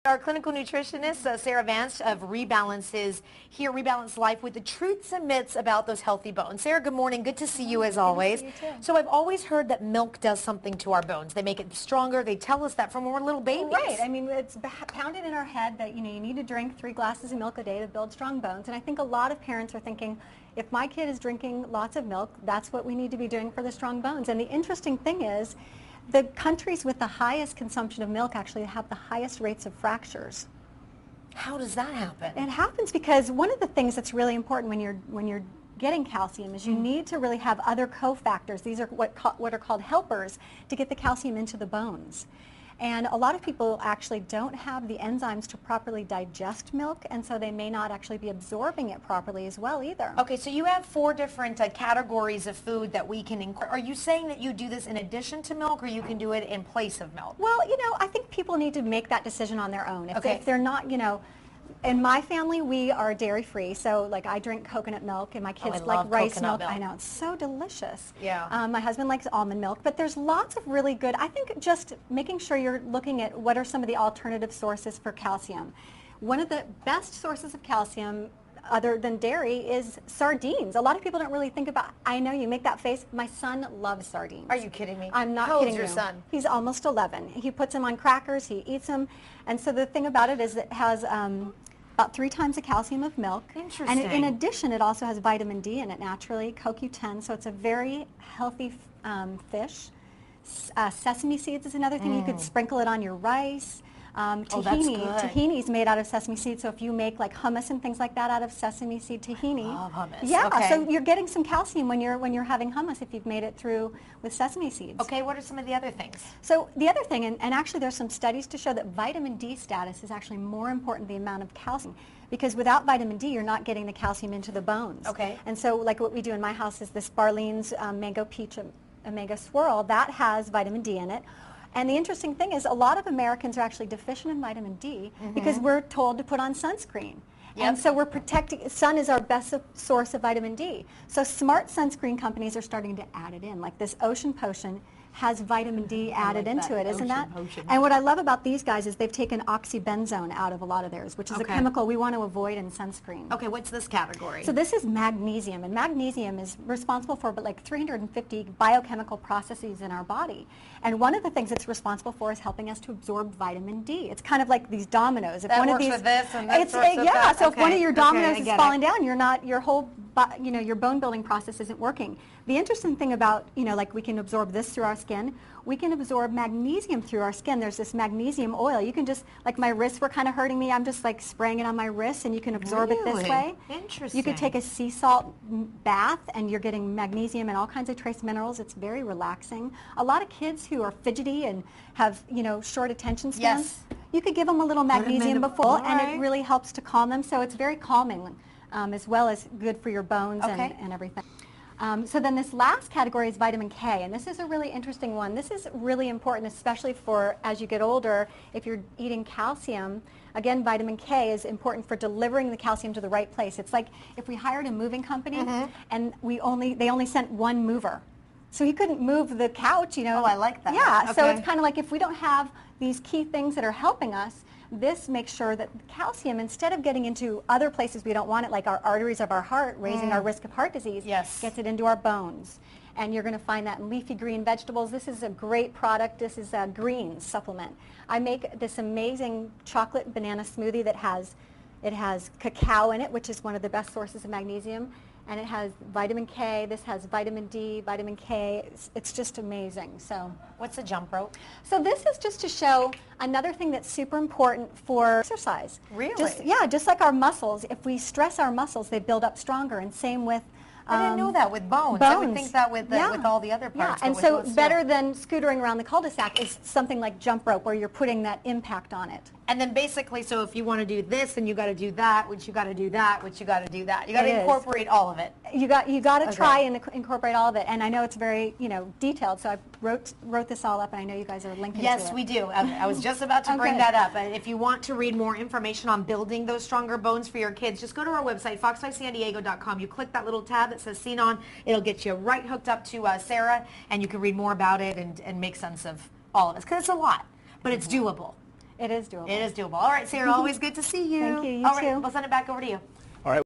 Our clinical nutritionist, Sara Vance of Rebalance, is here, Rebalance Life, with the truths and myths about those healthy bones. Sarah, good morning. Good to see you as always. Good to see you too. So I've always heard that milk does something to our bones. They make it stronger. They tell us that from when we're little babies. Right. I mean, it's pounded in our head that, you need to drink 3 glasses of milk a day to build strong bones. And I think a lot of parents are thinking, if my kid is drinking lots of milk, that's what we need to be doing for the strong bones. And the interesting thing is, the countries with the highest consumption of milk actually have the highest rates of fractures. How does that happen? It happens because one of the things that's really important when you're getting calcium is you need to really have other cofactors. These are what are called helpers to get the calcium into the bones. And a lot of people actually don't have the enzymes to properly digest milk, and so they may not actually be absorbing it properly as well either. Okay, so you have 4 different categories of food that we can incorporate. Are you saying that you do this in addition to milk, or you can do it in place of milk? Well, I think people need to make that decision on their own. Okay. If they're not, in my family, we are dairy-free, so like I drink coconut milk, and my kids like rice milk. I know, it's so delicious. Yeah. My husband likes almond milk, but there's lots of really good, I think just making sure you're looking at what are some of the alternative sources for calcium. One of the best sources of calcium other than dairy is sardines. A lot of people don't really think about, I know you make that face, my son loves sardines. Are you kidding me? I'm not How kidding old's your you. son? He's almost 11. He puts them on crackers, he eats them, and so the thing about it is it has about 3 times the calcium of milk. Interesting. And in addition, it also has vitamin D in it naturally, CoQ10, so it's a very healthy fish. Sesame seeds is another thing. You could sprinkle it on your rice. Tahini is made out of sesame seeds, so if you make like hummus and things like that out of sesame seed tahini. I love hummus. Yeah, okay. So you're getting some calcium when you're having hummus if you've made it through with sesame seeds. Okay, what are some of the other things? So the other thing, and actually there's some studies to show that vitamin D status is actually more important than the amount of calcium. Because without vitamin D, you're not getting the calcium into the bones. Okay. And so like what we do in my house is this Barlean's Mango Peach Omega Swirl, that has vitamin D in it. And the interesting thing is a lot of Americans are actually deficient in vitamin D because we're told to put on sunscreen. Yep. And so we're protecting, sun is our best source of vitamin D. So smart sunscreen companies are starting to add it in, like this Ocean Potion has vitamin D added into it, isn't that? And what I love about these guys is they've taken oxybenzone out of a lot of theirs, which is a chemical we want to avoid in sunscreen. Okay, what's this category? So this is magnesium, and magnesium is responsible for like 350 biochemical processes in our body. And one of the things it's responsible for is helping us to absorb vitamin D. It's kind of like these dominoes. If that one works of these, with this and that works with yeah. that. So okay. if one of your dominoes is falling down, your whole your bone building process isn't working. The interesting thing about like we can absorb this through our skin. We can absorb magnesium through our skin. There's this magnesium oil. You can just, like my wrists were kind of hurting me, I'm just like spraying it on my wrists and you can absorb it this way. Interesting. You could take a sea salt bath and you're getting magnesium and all kinds of trace minerals. It's very relaxing. A lot of kids who are fidgety and have, short attention spans, you could give them a little magnesium before and it really helps to calm them. So it's very calming as well as good for your bones and everything. So then this last category is vitamin K, and this is a really interesting one. This is really important, especially for as you get older, if you're eating calcium. Again, vitamin K is important for delivering the calcium to the right place. It's like if we hired a moving company and they only sent one mover. So he couldn't move the couch, Oh, I like that. Yeah, so it's kind of like if we don't have these key things that are helping us, this makes sure that calcium, instead of getting into other places we don't want it, like our arteries of our heart, raising our risk of heart disease, gets it into our bones. And you're going to find that in leafy green vegetables. This is a great product. This is a green supplement. I make this amazing chocolate banana smoothie that has cacao in it, which is one of the best sources of magnesium. And it has vitamin K. This has vitamin D, vitamin K. It's just amazing. So, what's a jump rope? So this is just to show another thing that's super important for exercise. Really? Just like our muscles. If we stress our muscles, they build up stronger. And same with I didn't know that with bones. I would think that with all the other parts. Yeah, and so better than scootering around the cul-de-sac is something like jump rope, where you're putting that impact on it. And then basically, so if you want to do this, then you got to do that, which you got to do that, which you got to do that. You got to incorporate all of it. You got to try and incorporate all of it. And I know it's very detailed, so I wrote this all up, and I know you guys are linking to it. Yes, we do. I was just about to bring that up. If you want to read more information on building those stronger bones for your kids, just go to our website, fox5sandiego.com. You click that little tab that says Seen On. It'll get you right hooked up to Sarah, and you can read more about it and make sense of all of this, because it's a lot, but it's doable. It is doable. It is doable. All right, Sarah, always good to see you. Thank you. You All right, too. we'll send it back over to you.